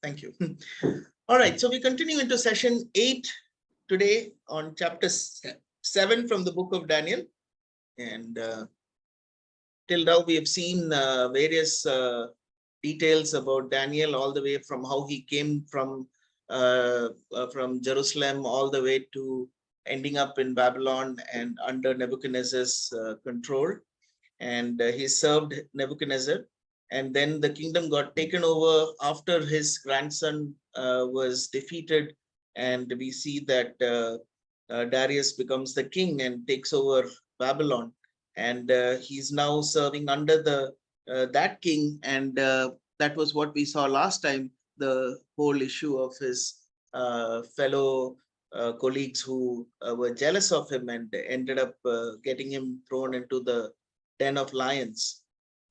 Thank you. All right, so we continue into session 8 today on chapter 7 from the book of Daniel. And till now we have seen various details about Daniel, all the way from how he came from Jerusalem all the way to ending up in Babylon and under Nebuchadnezzar's control. And he served Nebuchadnezzar. And then the kingdom got taken over after his grandson was defeated. And we see that Darius becomes the king and takes over Babylon. And he's now serving under that king. And that was what we saw last time, the whole issue of his fellow colleagues who were jealous of him and ended up getting him thrown into the den of lions.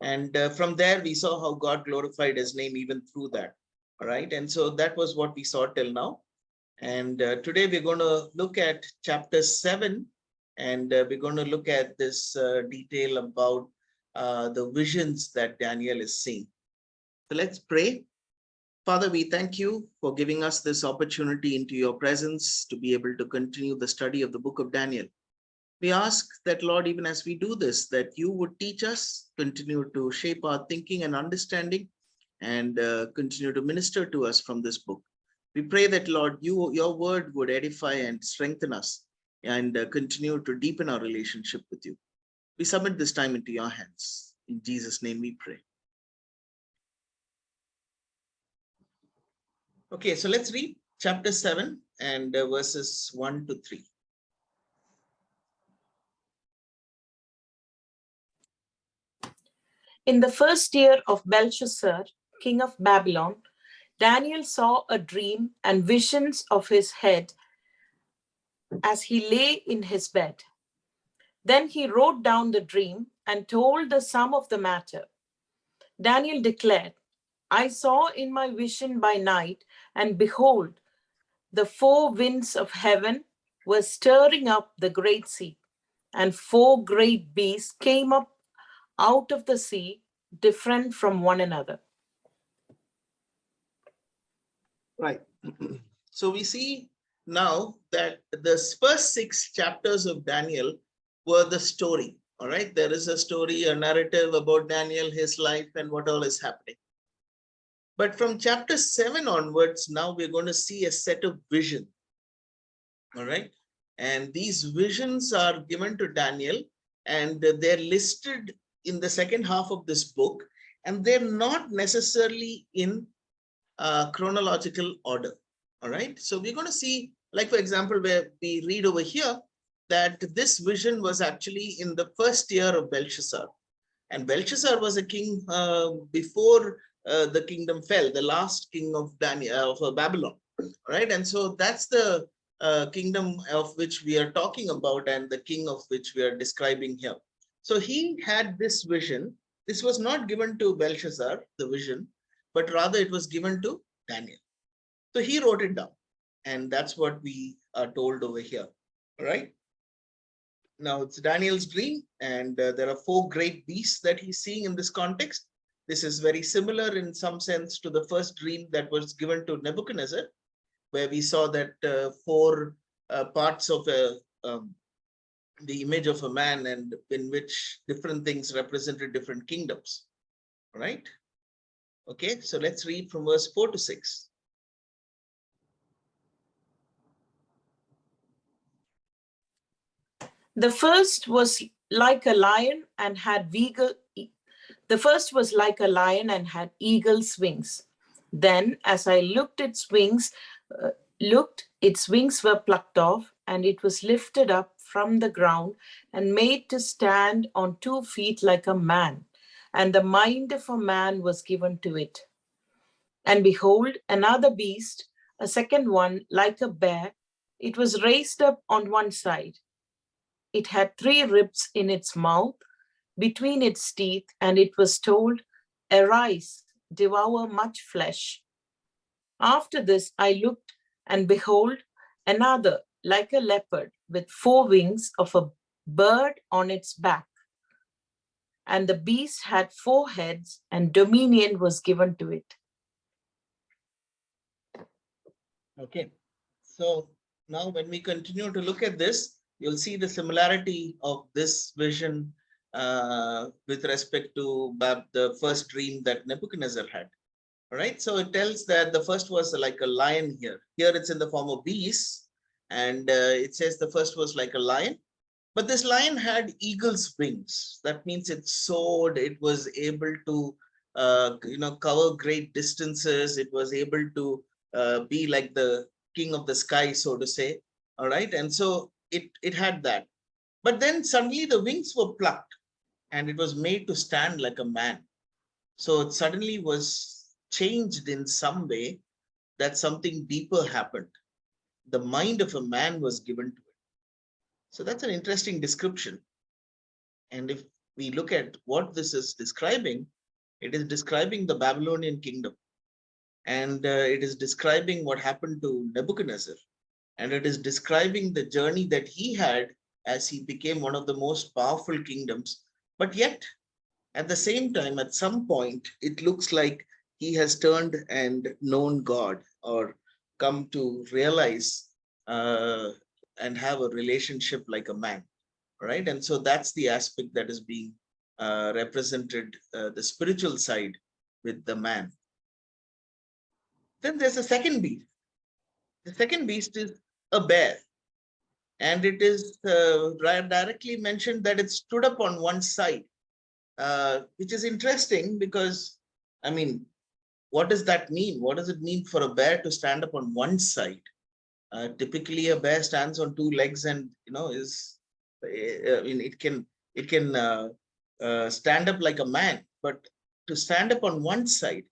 And from there, we saw how God glorified his name even through that. All right. And so that was what we saw till now. And today we're going to look at chapter 7. And we're going to look at this detail about the visions that Daniel is seeing. So let's pray. Father, we thank you for giving us this opportunity into your presence to be able to continue the study of the book of Daniel. We ask that, Lord, even as we do this, that you would teach us, continue to shape our thinking and understanding, and continue to minister to us from this book. We pray that, Lord, your word would edify and strengthen us and continue to deepen our relationship with you. We submit this time into your hands. In Jesus' name we pray. Okay, so let's read chapter 7 and verses 1 to 3. In the first year of Belshazzar, king of Babylon, Daniel saw a dream and visions of his head as he lay in his bed. Then he wrote down the dream and told the sum of the matter. Daniel declared, I saw in my vision by night, and behold, the four winds of heaven were stirring up the great sea, and four great beasts came up out of the sea, different from one another. Right. So we see now that the first 6 chapters of Daniel were the story. All right. There is a story, a narrative about Daniel, his life, and what all is happening. But from chapter 7 onwards, now we're going to see a set of vision. All right. And these visions are given to Daniel, and they're listed in the second half of this book, and they're not necessarily in chronological order. All right. So we're going to see, like, for example, where we read over here that this vision was actually in the first year of Belshazzar. And Belshazzar was a king before the kingdom fell, the last king of Babylon. All right. And so that's the kingdom of which we are talking about, and the king of which we are describing here. So he had this vision. This was not given to Belshazzar, the vision, but rather it was given to Daniel. So he wrote it down, and that's what we are told over here. All right. Now it's Daniel's dream, and there are 4 great beasts that he's seeing in this context. This is very similar in some sense to the first dream that was given to Nebuchadnezzar, where we saw that 4 parts of the image of a man, and in which different things represented different kingdoms. All right. Okay, so let's read from verse 4 to 6. The first was like a lion and had eagle's wings. Then, as I looked, its wings were plucked off, and it was lifted up from the ground and made to stand on 2 feet like a man, and the mind of a man was given to it. And behold, another beast, a second one like a bear, it was raised up on one side. It had 3 ribs in its mouth, between its teeth, and it was told, Arise, devour much flesh. After this I looked, and behold, another like a leopard with 4 wings of a bird on its back. And the beast had 4 heads, and dominion was given to it. Okay. So now when we continue to look at this, you'll see the similarity of this vision with respect to the first dream that Nebuchadnezzar had. All right. So it tells that the first was like a lion here. Here it's in the form of beasts. And it says the first was like a lion. But this lion had eagle's wings. That means it soared. It was able to, cover great distances. It was able to be like the king of the sky, so to say. All right. And so it had that. But then suddenly the wings were plucked and it was made to stand like a man. So it suddenly was changed in some way, that something deeper happened. The mind of a man was given to it. So that's an interesting description. And if we look at what this is describing, it is describing the Babylonian kingdom. And it is describing what happened to Nebuchadnezzar. And it is describing the journey that he had as he became one of the most powerful kingdoms. But yet, at the same time, at some point, it looks like he has turned and known God, or come to realize uh, and have a relationship like a man, right? And so that's the aspect that is being represented, the spiritual side with the man. Then there's a second beast. The second beast is a bear, and it is directly mentioned that it stood up on one side, which is interesting because, I mean, what does that mean? What does it mean for a bear to stand up on one side? Typically, a bear stands on two legs, and is, I mean, it can stand up like a man, but to stand up on one side.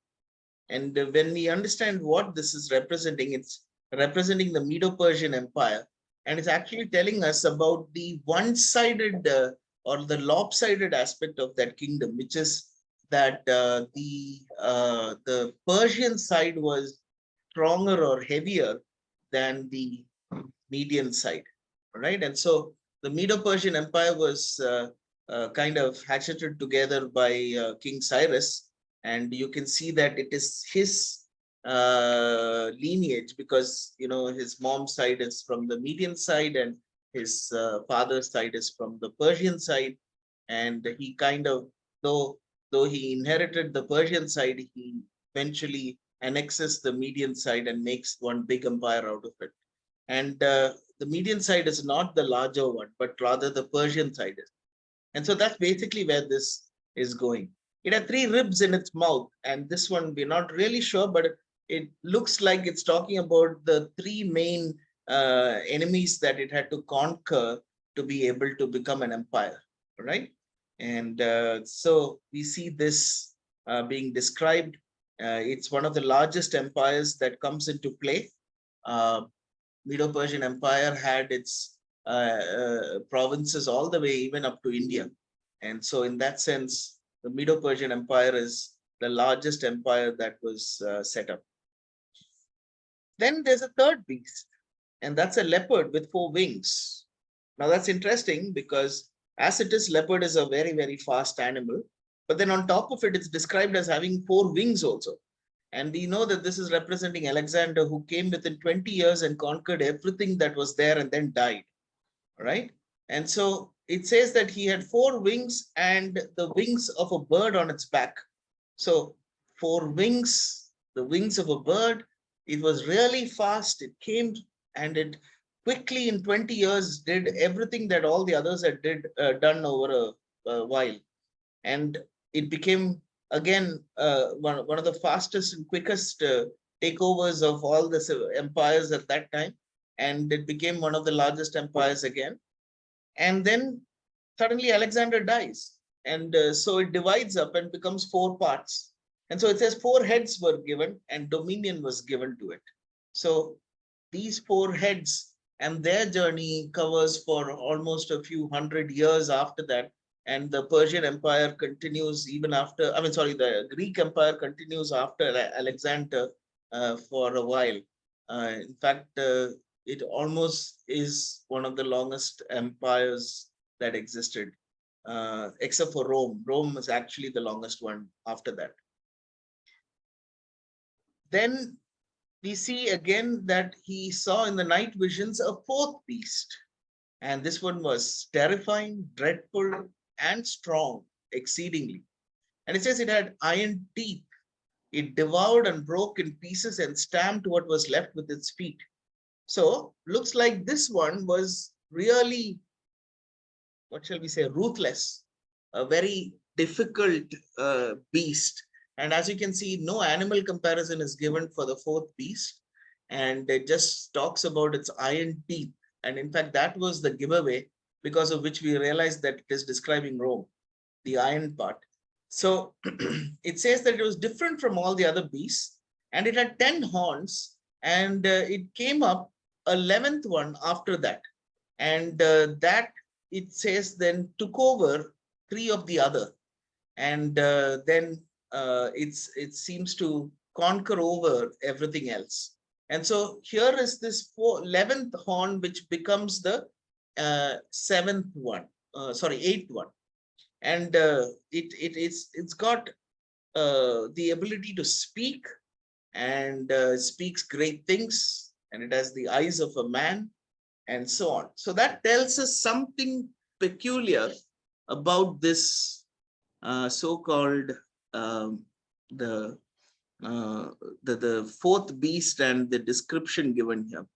And when we understand what this is representing, it's representing the Medo-Persian Empire, and it's actually telling us about the one-sided or the lopsided aspect of that kingdom, which is that the Persian side was stronger or heavier than the Median side, right? And so the Medo-Persian Empire was kind of hatcheted together by King Cyrus, and you can see that it is his lineage, because his mom's side is from the Median side and his father's side is from the Persian side. And he kind of, though he inherited the Persian side, he eventually annexes the Median side and makes one big empire out of it. And the Median side is not the larger one, but rather the Persian side is. And so that's basically where this is going. It had three ribs in its mouth, and this one we're not really sure, but it looks like it's talking about the three main enemies that it had to conquer to be able to become an empire, right? And so we see this being described. It's one of the largest empires that comes into play. Medo-Persian Empire had its provinces all the way even up to India. And so in that sense, the Medo-Persian Empire is the largest empire that was set up. Then there's a third beast, and that's a leopard with four wings. Now that's interesting because as it is, leopard is a very, very fast animal. But then on top of it, it's described as having four wings also. And we know that this is representing Alexander, who came within 20 years and conquered everything that was there and then died, right? And so it says that he had four wings and the wings of a bird on its back. So four wings, the wings of a bird. It was really fast. It came and it quickly in 20 years did everything that all the others had done over a while. And it became again one of the fastest and quickest takeovers of all the empires at that time. And it became one of the largest empires again. And then suddenly Alexander dies. And so it divides up and becomes four parts. And so it says four heads were given and dominion was given to it. So these four heads and their journey covers for almost a few hundred years after that. And the Persian Empire continues even after, the Greek Empire continues after Alexander for a while. In fact, it almost is one of the longest empires that existed, except for Rome. Rome is actually the longest one after that. Then we see again that he saw in the night visions a fourth beast. And this one was terrifying, dreadful, and strong exceedingly. And it says it had iron teeth. It devoured and broke in pieces and stamped what was left with its feet. So looks like this one was really, what shall we say, ruthless, a very difficult beast. And as you can see, no animal comparison is given for the fourth beast. And it just talks about its iron teeth. And in fact, that was the giveaway because of which we realized that it is describing Rome, the iron part. So it says that it was different from all the other beasts, and it had 10 horns, and it came up 11th one after that. And that, it says, then took over 3 of the other. And then it seems to conquer over everything else. And so here is this 11th horn, which becomes the 7th one, sorry, 8th one. And it's got the ability to speak, and speaks great things, and it has the eyes of a man, and so on. So that tells us something peculiar about this so-called the fourth beast and the description given here.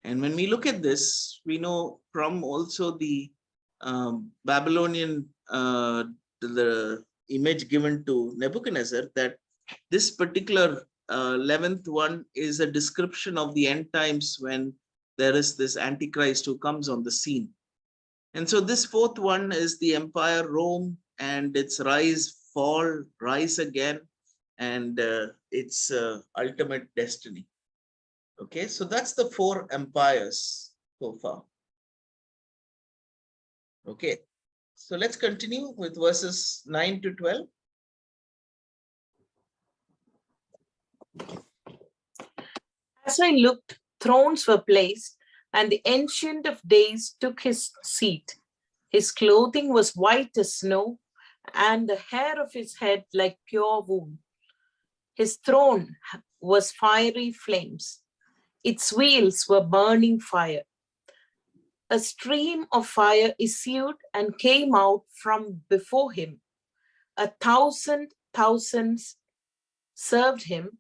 And when we look at this, we know from also the Babylonian the image given to Nebuchadnezzar that this particular 11th one is a description of the end times when there is this Antichrist who comes on the scene. And so this fourth one is the empire Rome and its rise, fall, rise again, and its ultimate destiny. Okay, so that's the 4 empires so far. Okay, so let's continue with verses 9 to 12. As I looked, thrones were placed, and the Ancient of Days took his seat. His clothing was white as snow, and the hair of his head like pure wool. His throne was fiery flames. Its wheels were burning fire. A stream of fire issued and came out from before him. 1,000 thousands served him,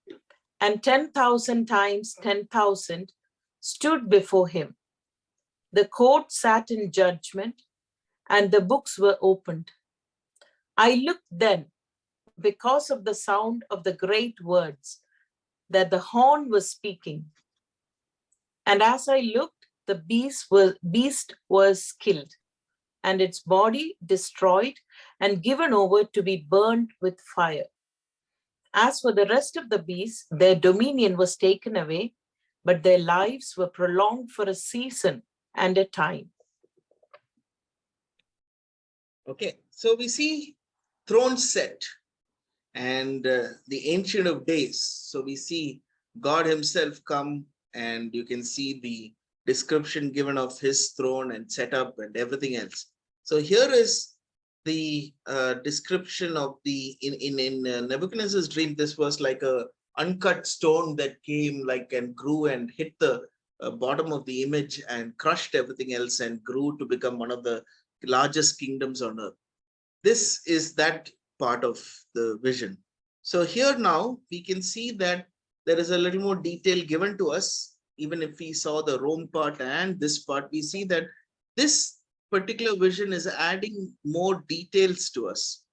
and 10,000 times 10,000 stood before him. The court sat in judgment, and the books were opened. I looked then, because of the sound of the great words that the horn was speaking. And as I looked, the beast was killed, and its body destroyed and given over to be burned with fire. As for the rest of the beasts, their dominion was taken away, but their lives were prolonged for a season and a time. Okay, so we see thrones set and the Ancient of Days. So we see God himself come, and you can see the description given of his throne and setup and everything else. So here is the description of the in Nebuchadnezzar's dream. This was like a uncut stone that came like and grew and hit the bottom of the image and crushed everything else and grew to become one of the largest kingdoms on earth. This is that part of the vision. So here now we can see that there is a little more detail given to us. Even if we saw the Rome part and this part, we see that this particular vision is adding more details to us.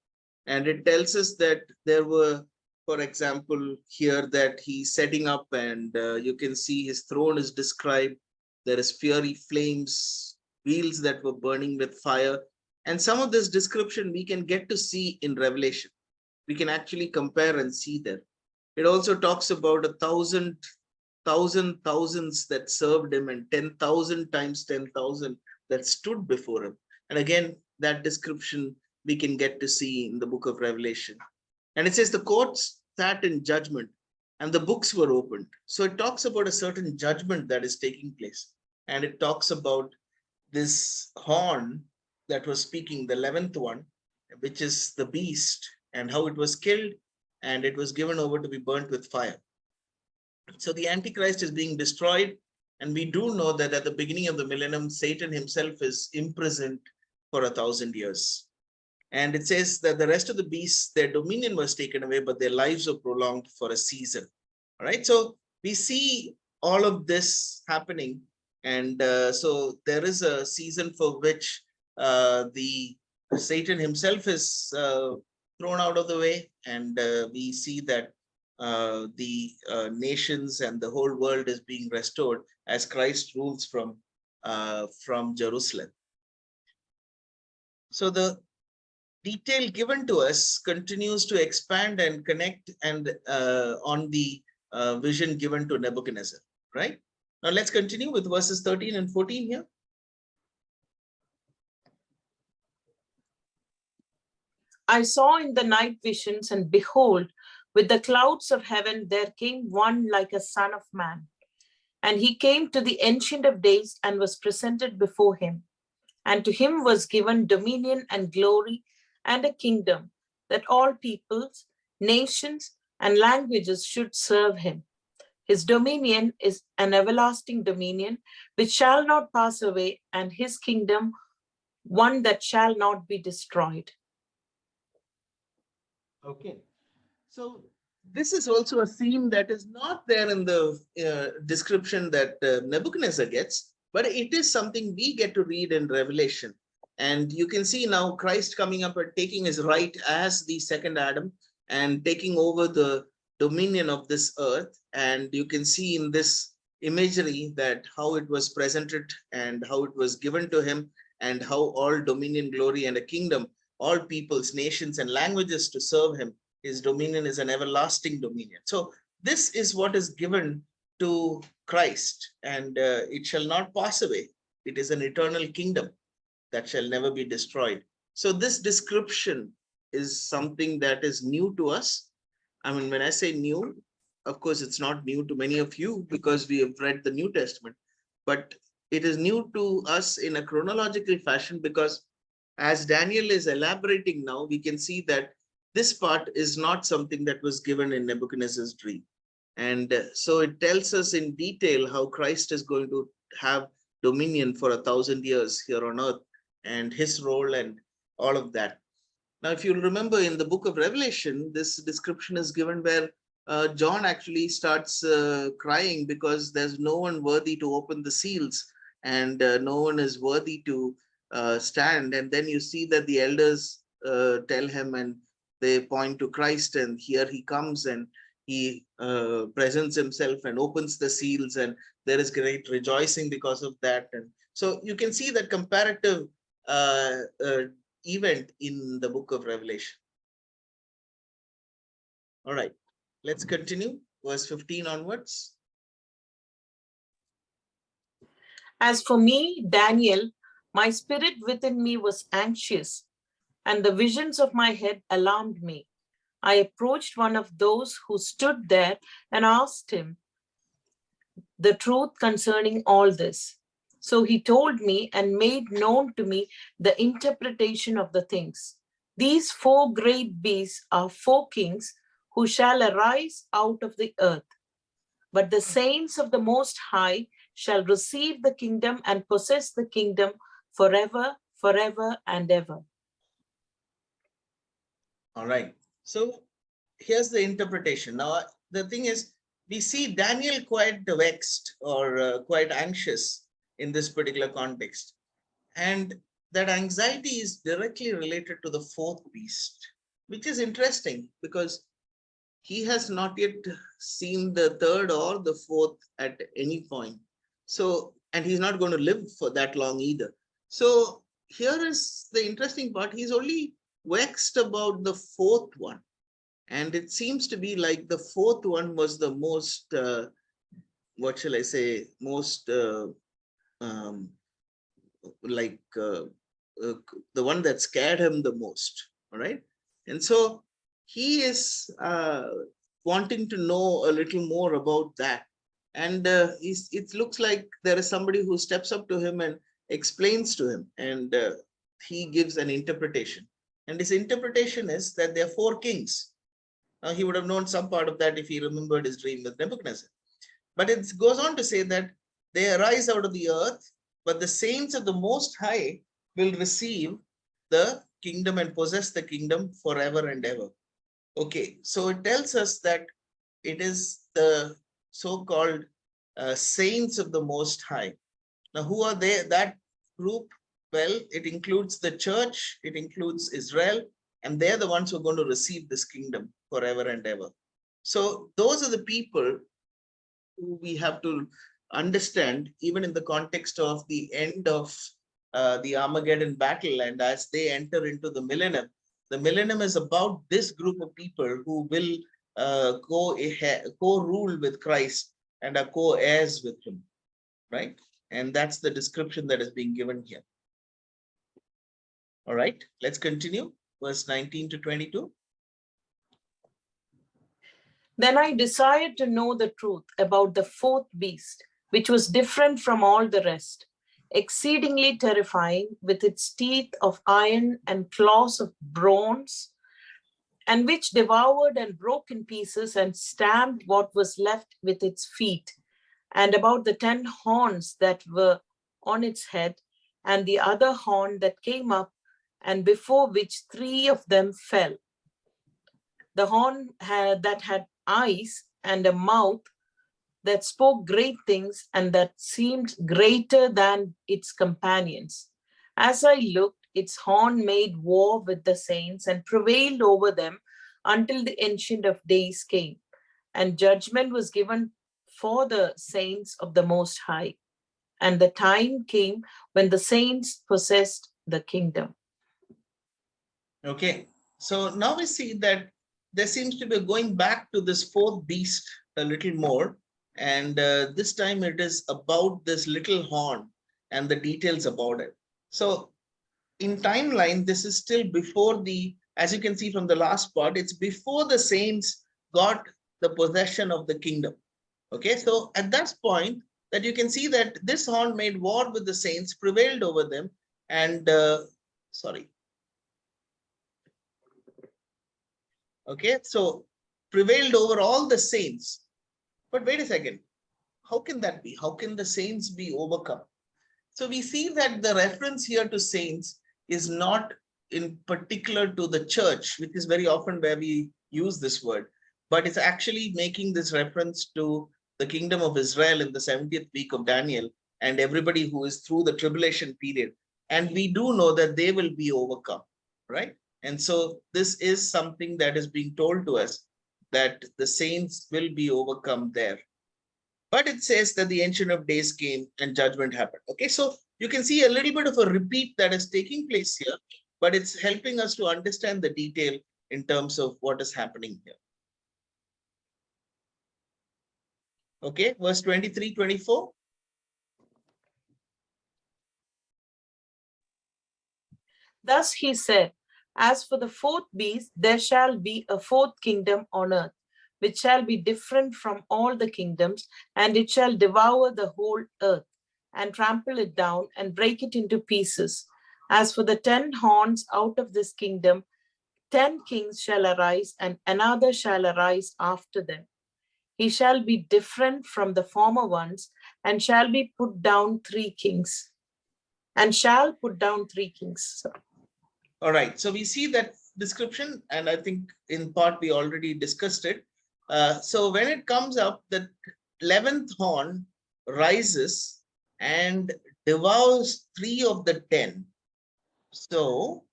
And it tells us that there were, for example, here that he's setting up, and you can see his throne is described. There is fiery flames, wheels that were burning with fire. And some of this description we can get to see in Revelation. We can actually compare and see there. It also talks about 1,000 thousands that served him, and 10,000 times 10,000 that stood before him. And again, that description we can get to see in the book of Revelation. And it says the courts sat in judgment and the books were opened. So it talks about a certain judgment that is taking place. And it talks about this horn that was speaking, the 11th one, which is the beast, and how it was killed and it was given over to be burnt with fire. So the Antichrist is being destroyed. And we do know that at the beginning of the millennium, Satan himself is imprisoned for 1,000 years. And it says that the rest of the beasts, their dominion was taken away, but their lives were prolonged for a season. All right. So we see all of this happening. And so there is a season for which the Satan himself is thrown out of the way. And we see that the nations and the whole world is being restored as Christ rules from Jerusalem. So the detail given to us continues to expand and connect and on the vision given to Nebuchadnezzar, right? Now let's continue with verses 13 and 14 here. I saw in the night visions, and behold, with the clouds of heaven there came one like a son of man. And he came to the Ancient of Days and was presented before him. And to him was given dominion and glory and a kingdom, that all peoples, nations, and languages should serve him. His dominion is an everlasting dominion which shall not pass away, and his kingdom one that shall not be destroyed. Okay. So this is also a theme that is not there in the description that Nebuchadnezzar gets, but it is something we get to read in Revelation. And you can see now Christ coming up and taking his right as the second Adam and taking over the dominion of this earth. And you can see in this imagery that how it was presented and how it was given to him, and how all dominion, glory, and a kingdom, all peoples, nations, and languages to serve him. His dominion is an everlasting dominion. So this is what is given to Christ, and it shall not pass away. It is an eternal kingdom that shall never be destroyed. So this description is something that is new to us. I mean, when I say new, of course, it's not new to many of you because we have read the New Testament, but it is new to us in a chronological fashion, because as Daniel is elaborating now, we can see that this part is not something that was given in Nebuchadnezzar's dream. And so it tells us in detail how Christ is going to have dominion for 1,000 years here on earth, and his role and all of that. Now, if you remember in the book of Revelation, this description is given where John actually starts crying because there's no one worthy to open the seals, and no one is worthy to stand. And then you see that the elders tell him, and they point to Christ, and here he comes, and he presents himself and opens the seals, and there is great rejoicing because of that. And so you can see that comparative event in the book of Revelation. All right, let's continue. Verse 15 onwards. As for me, Daniel, my spirit within me was anxious, and the visions of my head alarmed me. I approached one of those who stood there and asked him the truth concerning all this. So he told me and made known to me the interpretation of the things. These four great beasts are four kings who shall arise out of the earth. But the saints of the Most High shall receive the kingdom and possess the kingdom forever, forever and ever. All right. So here's the interpretation. Now, the thing is, we see Daniel quite vexed or quite anxious in this particular context. And that anxiety is directly related to the fourth beast, which is interesting because he has not yet seen the third or the fourth at any point. So, and he's not going to live for that long either. So here is the interesting part. He's only vexed about the fourth one. And it seems to be like the fourth one was the most, what shall I say, most the one that scared him the most. All right. And so he is wanting to know a little more about that. And it looks like there is somebody who steps up to him and explains to him, and he gives an interpretation. And his interpretation is that there are four kings. Now, he would have known some part of that if he remembered his dream with Nebuchadnezzar. But it goes on to say that they arise out of the earth, but the saints of the Most High will receive the kingdom and possess the kingdom forever and ever. Okay, so it tells us that it is the so-called saints of the Most High. Now, who are they? That group, well, it includes the church, it includes Israel, and they're the ones who are going to receive this kingdom forever and ever. So those are the people who we have to understand, even in the context of the end of the Armageddon battle, and as they enter into the millennium is about this group of people who will co-rule with Christ and are co-heirs with him, right? And that's the description that is being given here. All right, let's continue. Verse 19 to 22. Then I desired to know the truth about the fourth beast, which was different from all the rest, exceedingly terrifying, with its teeth of iron and claws of bronze, and which devoured and broke in pieces and stamped what was left with its feet, and about the 10 horns that were on its head, and the other horn that came up, and before which 3 of them fell. The horn that had eyes and a mouth that spoke great things and that seemed greater than its companions. As I looked, its horn made war with the saints and prevailed over them until the Ancient of Days came, and judgment was given for the saints of the Most High. And the time came when the saints possessed the kingdom. Okay, so now we see that there seems to be going back to this fourth beast a little more. And this time it is about this little horn and the details about it. So in timeline, this is still before the, as you can see from the last part, it's before the saints got the possession of the kingdom. Okay, so at that point that you can see that this horn made war with the saints, prevailed over them, and okay, so prevailed over all the saints. But wait a second, how can that be? How can the saints be overcome? So we see that the reference here to saints is not in particular to the church, which is very often where we use this word, but it's actually making this reference to the kingdom of Israel in the 70th week of Daniel and everybody who is through the tribulation period. And we do know that they will be overcome, right? And so this is something that is being told to us, that the saints will be overcome there. But it says that the Ancient of Days came and judgment happened. Okay, so you can see a little bit of a repeat that is taking place here, but it's helping us to understand the detail in terms of what is happening here. Okay, verse 23, 24. Thus he said, as for the fourth beast, there shall be a fourth kingdom on earth, which shall be different from all the kingdoms, and it shall devour the whole earth, and trample it down, and break it into pieces. As for the 10 horns out of this kingdom, 10 kings shall arise, and another shall arise after them. He shall be different from the former ones, and shall be put down 3 kings, and shall put down 3 kings. All right, so we see that description, and I think in part we already discussed it. So when it comes up, the 11th horn rises and devours 3 of the 10. So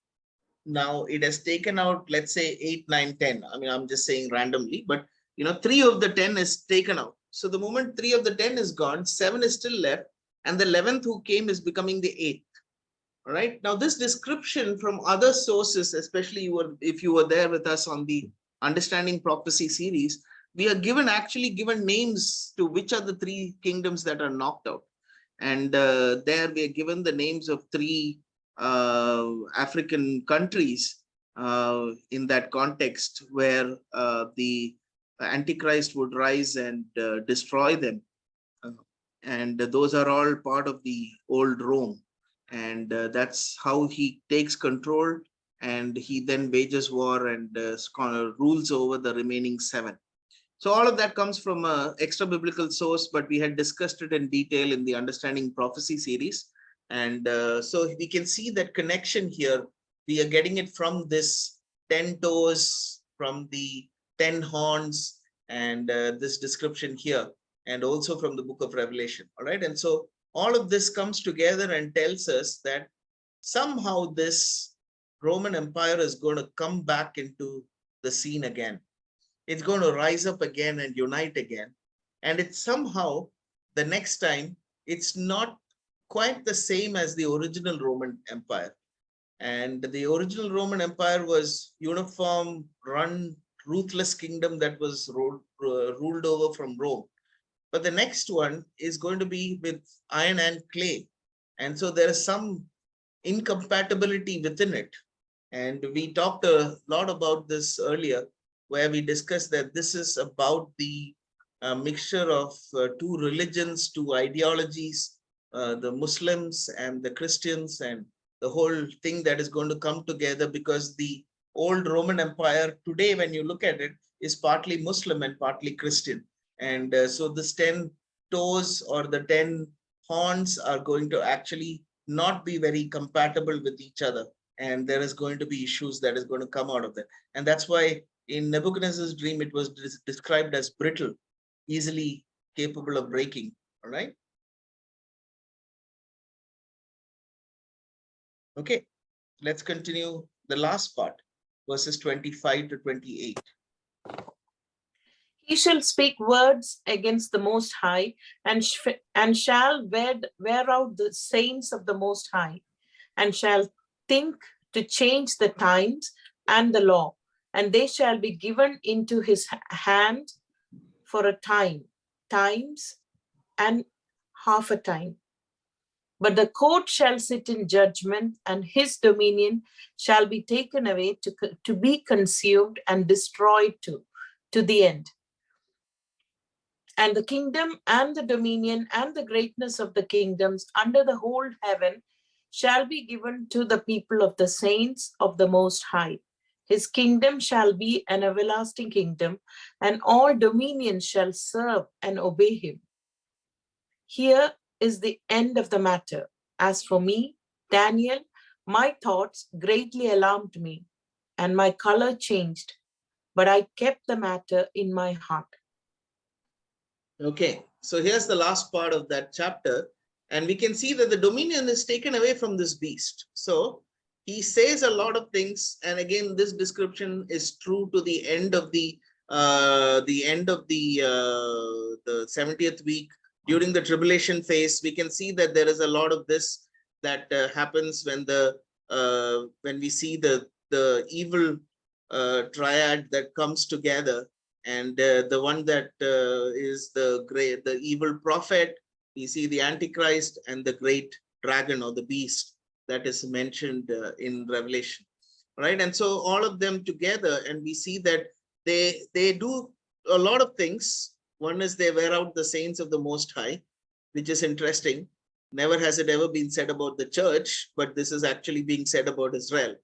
now it has taken out, let's say 8, 9, 10. I mean, I'm just saying randomly, but 3 of the 10 is taken out. So the moment 3 of the 10 is gone, 7 is still left, and the 11th who came is becoming the 8th. All right. Now, this description from other sources, especially if you were there with us on the Understanding Prophecy series, we are actually given names to which are the 3 kingdoms that are knocked out. And there we are given the names of 3 African countries in that context, where the Antichrist would rise and destroy them. And those are all part of the old Rome. And that's how he takes control, and he then wages war and rules over the remaining 7. So all of that comes from a extra biblical source, but we had discussed it in detail in the Understanding Prophecy series. And so we can see that connection here. We are getting it from this 10 toes, from the 10 horns, and this description here, and also from the book of Revelation. All right. And so all of this comes together and tells us that somehow this Roman Empire is going to come back into the scene again. It's going to rise up again and unite again. And it's somehow the next time, it's not quite the same as the original Roman Empire. And the original Roman Empire was uniform, run, ruthless kingdom that was ruled over from Rome. But the next one is going to be with iron and clay. And so there is some incompatibility within it. And we talked a lot about this earlier, where we discussed that this is about the mixture of two religions, two ideologies, the Muslims and the Christians, and the whole thing that is going to come together, because the old Roman Empire today, when you look at it, is partly Muslim and partly Christian. And so this 10 toes or the 10 horns are going to actually not be very compatible with each other. And there is going to be issues that is going to come out of that. And that's why in Nebuchadnezzar's dream, it was described as brittle, easily capable of breaking. All right. Okay, let's continue the last part, verses 25 to 28. He shall speak words against the Most High, and shall wear out the saints of the Most High, and shall think to change the times and the law, and they shall be given into his hand for a time, times, and half a time. But the court shall sit in judgment, and his dominion shall be taken away to be consumed and destroyed to the end. And the kingdom and the dominion and the greatness of the kingdoms under the whole heaven shall be given to the people of the saints of the Most High. His kingdom shall be an everlasting kingdom, and all dominions shall serve and obey him. Here is the end of the matter. As for me, Daniel, my thoughts greatly alarmed me, and my color changed, but I kept the matter in my heart. Okay, so here's the last part of that chapter, and we can see that the dominion is taken away from this beast. So he says a lot of things, and again, this description is true to the end of the 70th week. During the tribulation phase, we can see that there is a lot of this that happens when we see the evil triad that comes together. And the one that is the evil prophet, we see the Antichrist and the great dragon or the beast that is mentioned in Revelation, right? And so all of them together, and we see that they do a lot of things. One is they wear out the saints of the Most High, which is interesting. Never has it ever been said about the church, but this is actually being said about Israel,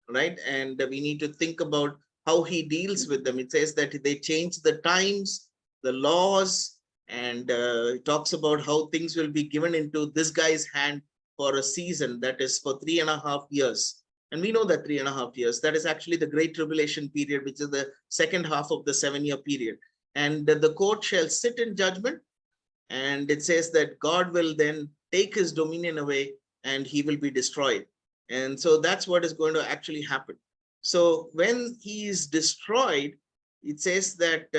right? And we need to think about how he deals with them. It says that they change the times, the laws, and it talks about how things will be given into this guy's hand for a season, that is for 3.5 years. And we know that 3.5 years, that is actually the Great Tribulation period, which is the second half of the 7-year period. And the court shall sit in judgment. And it says that God will then take his dominion away and he will be destroyed. And so that's what is going to actually happen. So when he is destroyed, it says that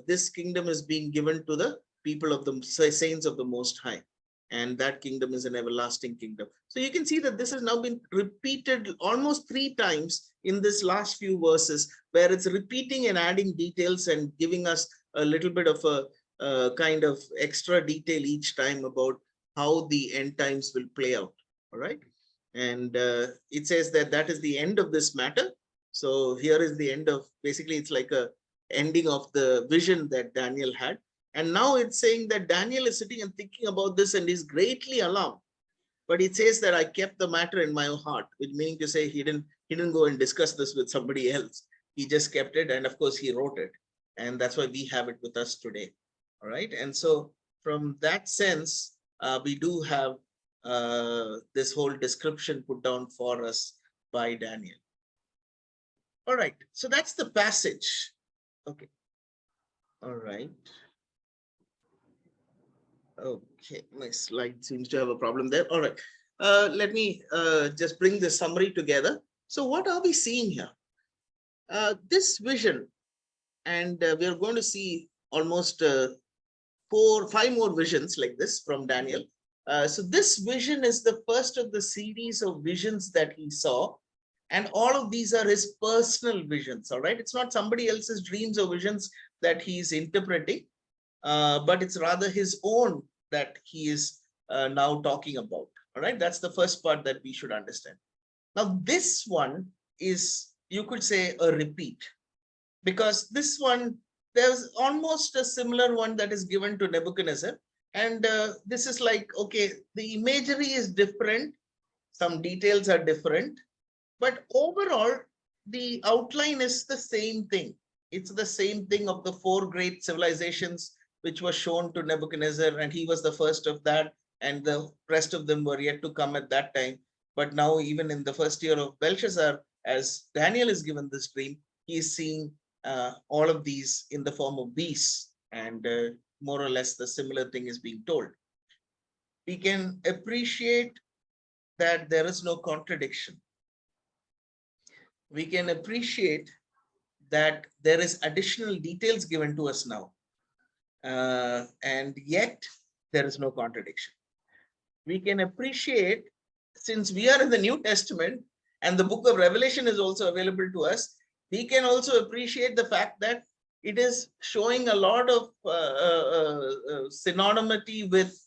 this kingdom is being given to the people of the saints of the Most High. And that kingdom is an everlasting kingdom. So you can see that this has now been repeated almost 3 times in this last few verses, where it's repeating and adding details and giving us a little bit of a kind of extra detail each time about how the end times will play out. All right. And it says that that is the end of this matter. So here is the end of, basically it's like a ending of the vision that Daniel had. And now it's saying that Daniel is sitting and thinking about this and is greatly alarmed. But it says that I kept the matter in my heart, which meaning to say he didn't go and discuss this with somebody else. He just kept it, and of course he wrote it. And that's why we have it with us today. All right. And so from that sense, we do have this whole description put down for us by Daniel. All right. So that's the passage. Okay. All right. Okay. My slide seems to have a problem there. All right. Let me just bring the summary together. So what are we seeing here? This vision, and we are going to see almost 5 more visions like this from Daniel. So this vision is the first of the series of visions that he saw. And all of these are his personal visions, all right? It's not somebody else's dreams or visions that he's interpreting, but it's rather his own that he is now talking about, all right? That's the first part that we should understand. Now, this one is, you could say, a repeat, because this one, there's almost a similar one that is given to Nebuchadnezzar. And this is like, okay, the imagery is different. Some details are different, but overall, the outline is the same thing. It's the same thing of the 4 great civilizations which were shown to Nebuchadnezzar, and he was the first of that, and the rest of them were yet to come at that time. But now, even in the first year of Belshazzar, as Daniel is given this dream, he is seeing all of these in the form of beasts, and more or less the similar thing is being told. We can appreciate that there is no contradiction. We can appreciate that there is additional details given to us now, and yet there is no contradiction. We can appreciate, since we are in the New Testament and the book of Revelation is also available to us, we can also appreciate the fact that it is showing a lot of synonymity with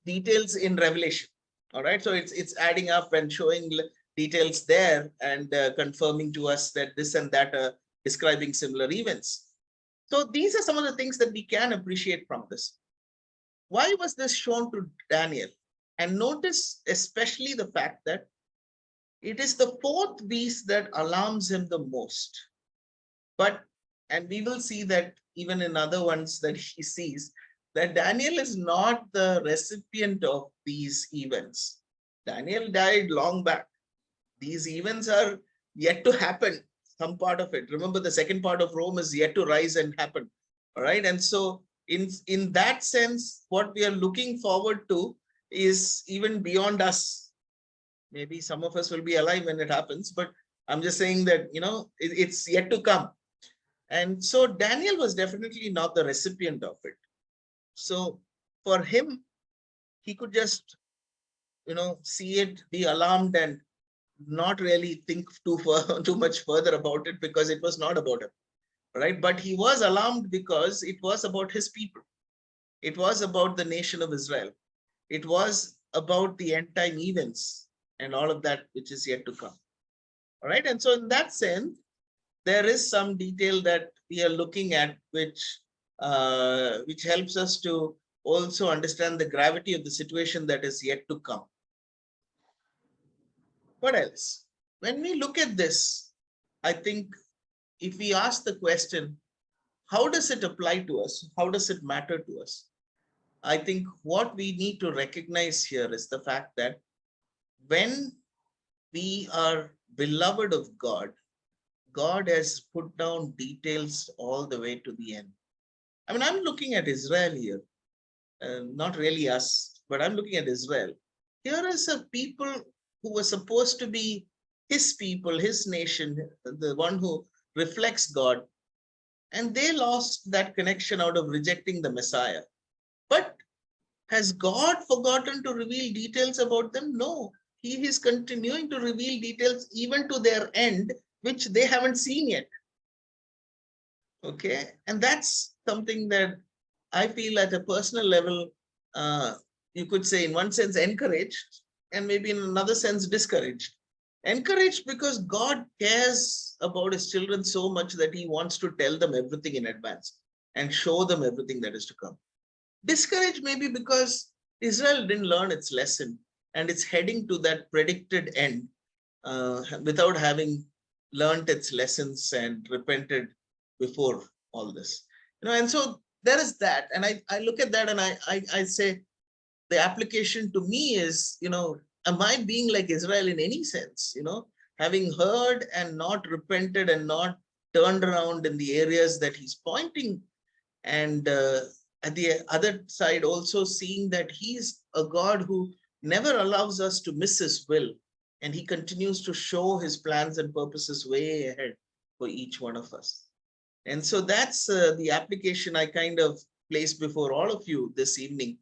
details in Revelation. All right, so it's adding up and showing details there, and confirming to us that this and that are describing similar events. So these are some of the things that we can appreciate from this. Why was this shown to Daniel? And notice especially the fact that it is the 4th beast that alarms him the most. But, and we will see that even in other ones that he sees, that Daniel is not the recipient of these events. Daniel died long back. These events are yet to happen, some part of it. Remember, the second part of Rome is yet to rise and happen. All right. And so in that sense, what we are looking forward to is even beyond us. Maybe some of us will be alive when it happens, but I'm just saying that, you know, it's yet to come. And so Daniel was definitely not the recipient of it. So for him, he could just, you know, see it, be alarmed, and not really think too much further about it, because it was not about him, right? But he was alarmed because it was about his people. It was about the nation of Israel. It was about the end time events and all of that which is yet to come. All right. And so in that sense, there is some detail that we are looking at, which helps us to also understand the gravity of the situation that is yet to come. What else? When we look at this, I think if we ask the question, how does it apply to us? How does it matter to us? I think what we need to recognize here is the fact that when we are beloved of God, God has put down details all the way to the end. I mean, I'm looking at Israel here, not really us, but I'm looking at Israel. Here is a people who were supposed to be his people, his nation, the one who reflects God, and they lost that connection out of rejecting the Messiah. But has God forgotten to reveal details about them? No, he is continuing to reveal details even to their end, which they haven't seen yet. Okay, and that's something that I feel at a personal level, you could say in one sense encouraged, and maybe in another sense discouraged. Encouraged because God cares about his children so much that he wants to tell them everything in advance and show them everything that is to come. Discouraged maybe because Israel didn't learn its lesson and it's heading to that predicted end without having learned its lessons and repented before all this. And so there is that. And I look at that and I say, the application to me is, am I being like Israel in any sense? Having heard and not repented and not turned around in the areas that he's pointing, and at the other side also seeing that he's a God who never allows us to miss his will, and he continues to show his plans and purposes way ahead for each one of us. And so that's the application I kind of place before all of you this evening.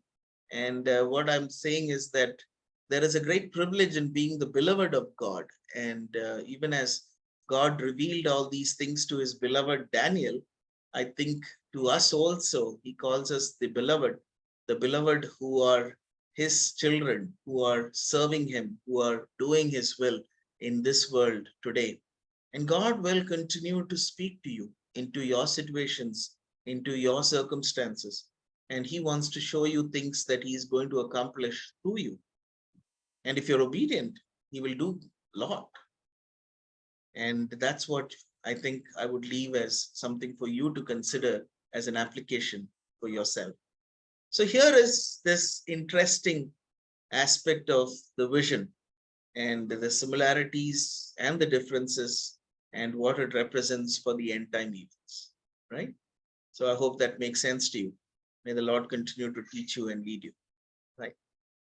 And what I'm saying is that there is a great privilege in being the beloved of God. And even as God revealed all these things to his beloved Daniel, I think to us also, he calls us the beloved who are his children, who are serving him, who are doing his will in this world today. And God will continue to speak to you into your situations, into your circumstances. And he wants to show you things that he is going to accomplish through you. And if you're obedient, he will do a lot. And that's what I think I would leave as something for you to consider as an application for yourself. So here is this interesting aspect of the vision and the similarities and the differences and what it represents for the end time events, right? So I hope that makes sense to you. May the Lord continue to teach you and lead you.